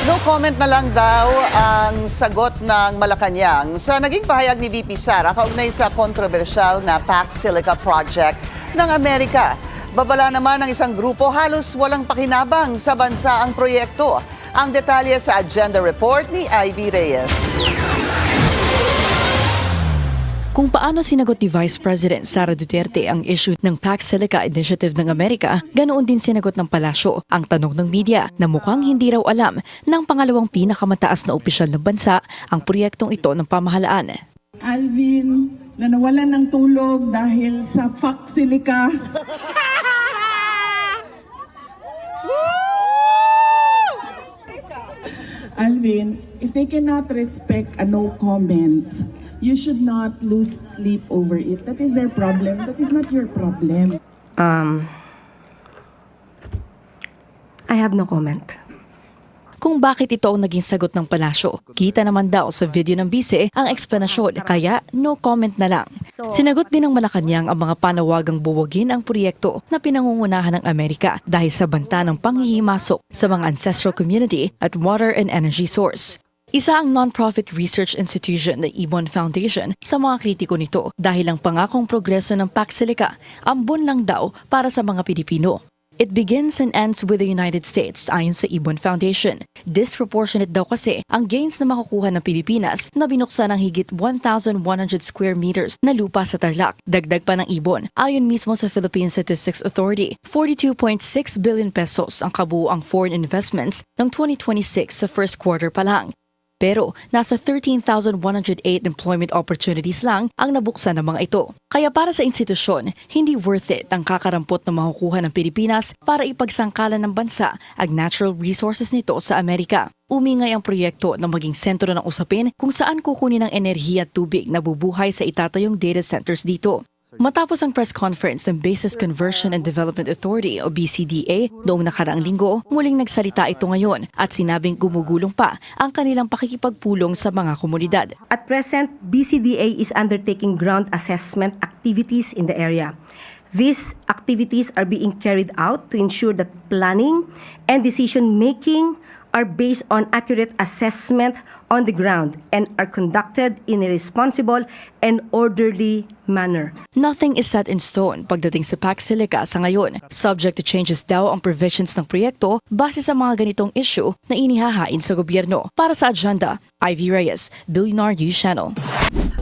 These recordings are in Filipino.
No comment na lang daw ang sagot ng Malacanang sa naging pahayag ni VP Sara kaugnay sa kontrobersyal na Pac Silica Project ng Amerika. Babala naman ng isang grupo halos walang pakinabang sa bansa ang proyekto. Ang detalye sa agenda report ni Ivy Reyes. Kung paano sinagot ni Vice President Sara Duterte ang issue ng Pac Silica Initiative ng Amerika, ganoon din sinagot ng palasyo ang tanong ng media na mukhang hindi raw alam ng pangalawang pinakamataas na opisyal ng bansa ang proyektong ito ng pamahalaan. Alvin, na nawalan ng tulog dahil sa Pac Silica. Alvin, if they cannot respect a no comment, you should not lose sleep over it. That is their problem. That is not your problem. I have no comment. Kung bakit ito ang naging sagot ng palasyo, kita naman daw sa video ng bise ang eksplanasyon, kaya no comment na lang. Sinagot din ng Malacanang ang mga panawagang buwagin ang proyekto na pinangungunahan ng Amerika dahil sa banta ng panghihimasok sa mga ancestral community at water and energy source. Isa ang non-profit research institution na Ibon Foundation sa mga kritiko nito dahil ang pangakong progreso ng Pac Silica ambon lang daw para sa mga Pilipino. It begins and ends with the United States ayon sa Ibon Foundation. Disproportionate daw kasi ang gains na makukuha ng Pilipinas na binuksan ng higit 1,100 square meters na lupa sa Tarlac. Dagdag pa ng Ibon, ayon mismo sa Philippine Statistics Authority, 42.6 billion pesos ang kabuuang foreign investments ng 2026 sa first quarter pa lang. Pero nasa 13,108 employment opportunities lang ang nabuksan ng mga ito. Kaya para sa institusyon, hindi worth it ang kakarampot na makukuha ng Pilipinas para ipagsangkalan ng bansa ang natural resources nito sa Amerika. Umingay ang proyekto na maging sentro ng usapin kung saan kukunin ang enerhiya at tubig na bubuhay sa itatayong data centers dito. Matapos ang press conference ng Bases Conversion and Development Authority o BCDA noong nakaraang linggo, muling nagsalita ito ngayon at sinabing gumugulong pa ang kanilang pakikipagpulong sa mga komunidad. At present, BCDA is undertaking ground assessment activities in the area. These activities are being carried out to ensure that planning and decision-making are based on accurate assessment on the ground and are conducted in a responsible and orderly manner. Nothing is set in stone pagdating sa Pac Silica sa ngayon. Subject to changes daw ang provisions ng proyekto base sa mga ganitong issue na inihahain sa gobyerno. Para sa agenda, Ivy Reyes, Billionaire News Channel.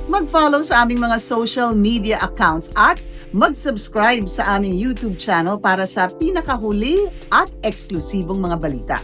Mag-follow sa aming mga social media accounts at mag-subscribe sa aming YouTube channel para sa pinakahuli at eksklusibong mga balita.